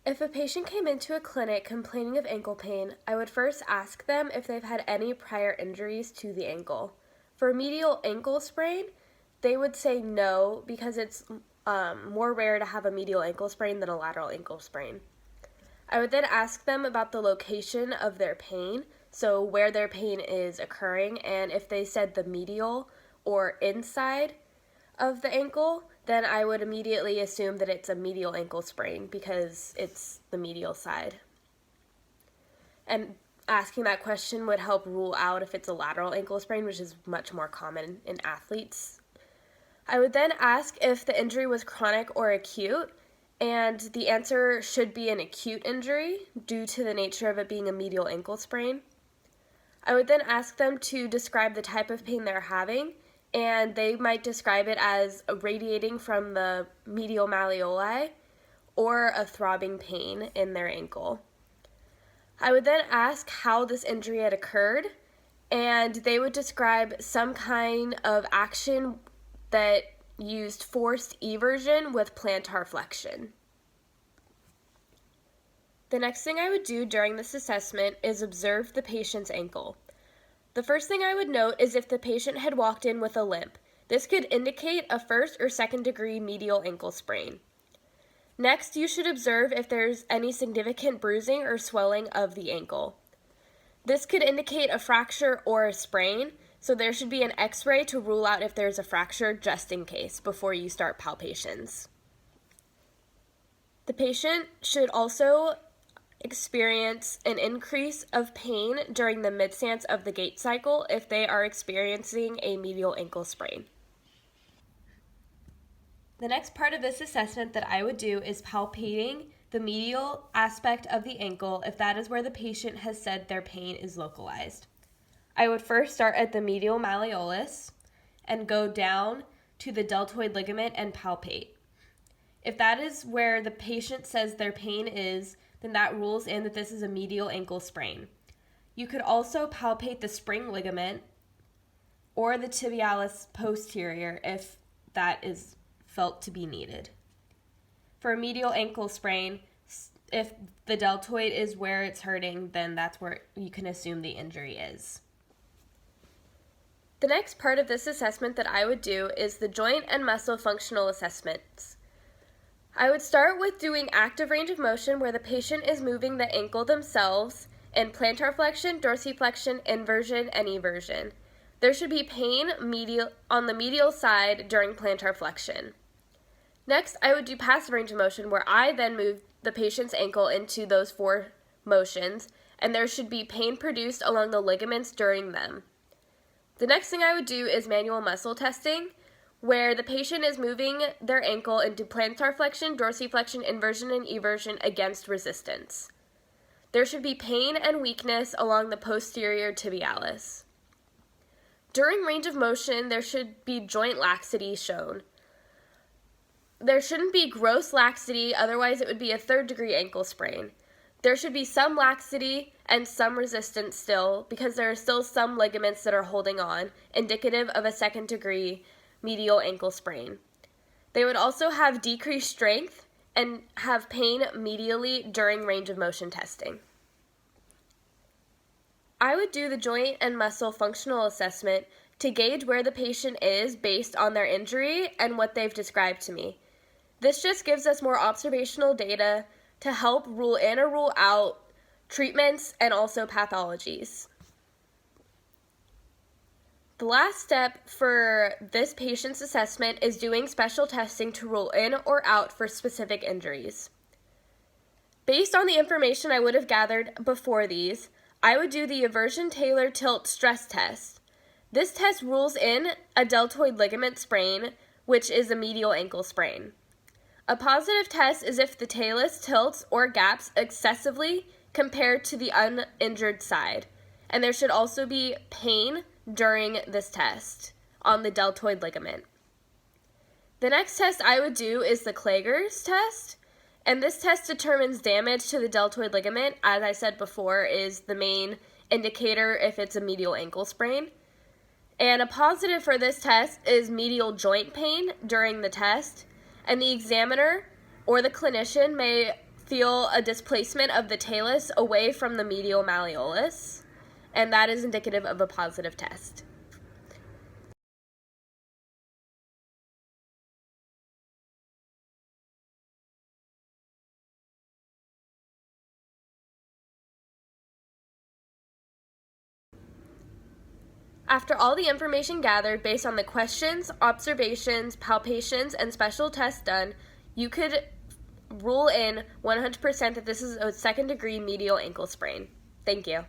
If a patient came into a clinic complaining of ankle pain, I would first ask them if they've had any prior injuries to the ankle. For a medial ankle sprain, they would say no because it's more rare to have a medial ankle sprain than a lateral ankle sprain. I would then ask them about the location of their pain, so where their pain is occurring, and if they said the medial or inside of the ankle, then I would immediately assume that it's a medial ankle sprain because it's the medial side. And asking that question would help rule out if it's a lateral ankle sprain, which is much more common in athletes. I would then ask if the injury was chronic or acute, and the answer should be an acute injury due to the nature of it being a medial ankle sprain. I would then ask them to describe the type of pain they're having, and they might describe it as radiating from the medial malleoli or a throbbing pain in their ankle. I would then ask how this injury had occurred, and they would describe some kind of action that used forced eversion with plantar flexion. The next thing I would do during this assessment is observe the patient's ankle. The first thing I would note is if the patient had walked in with a limp. This could indicate a first or second degree medial ankle sprain. Next, you should observe if there's any significant bruising or swelling of the ankle. This could indicate a fracture or a sprain, so there should be an x-ray to rule out if there's a fracture just in case before you start palpations. The patient should also experience an increase of pain during the mid-stance of the gait cycle if they are experiencing a medial ankle sprain. The next part of this assessment that I would do is palpating the medial aspect of the ankle if that is where the patient has said their pain is localized. I would first start at the medial malleolus and go down to the deltoid ligament and palpate. If that is where the patient says their pain is, then that rules in that this is a medial ankle sprain. You could also palpate the spring ligament or the tibialis posterior if that is felt to be needed. For a medial ankle sprain, if the deltoid is where it's hurting, then that's where you can assume the injury is. The next part of this assessment that I would do is the joint and muscle functional assessments. I would start with doing active range of motion where the patient is moving the ankle themselves in plantar flexion, dorsiflexion, inversion, and eversion. There should be pain on the medial side during plantar flexion. Next, I would do passive range of motion where I then move the patient's ankle into those 4 motions, and there should be pain produced along the ligaments during them. The next thing I would do is manual muscle testing, where the patient is moving their ankle into plantar flexion, dorsiflexion, inversion, and eversion against resistance. There should be pain and weakness along the posterior tibialis. During range of motion, there should be joint laxity shown. There shouldn't be gross laxity, otherwise it would be a 3rd degree ankle sprain. There should be some laxity and some resistance still, because there are still some ligaments that are holding on, indicative of a 2nd degree medial ankle sprain. They would also have decreased strength and have pain medially during range of motion testing. I would do the joint and muscle functional assessment to gauge where the patient is based on their injury and what they've described to me. This just gives us more observational data to help rule in or rule out treatments and also pathologies. The last step for this patient's assessment is doing special testing to rule in or out for specific injuries. Based on the information I would have gathered before these, I would do the eversion Taylor tilt stress test. This test rules in a deltoid ligament sprain, which is a medial ankle sprain. A positive test is if the talus tilts or gaps excessively compared to the uninjured side, and there should also be pain during this test on the deltoid ligament. The next test I would do is the Klager's test, and this test determines damage to the deltoid ligament. As I said before, is the main indicator if it's a medial ankle sprain. And a positive for this test is medial joint pain during the test, and the examiner or the clinician may feel a displacement of the talus away from the medial malleolus, and that is indicative of a positive test. After all the information gathered based on the questions, observations, palpations, and special tests done, you could rule in 100% that this is a second-degree medial ankle sprain. Thank you.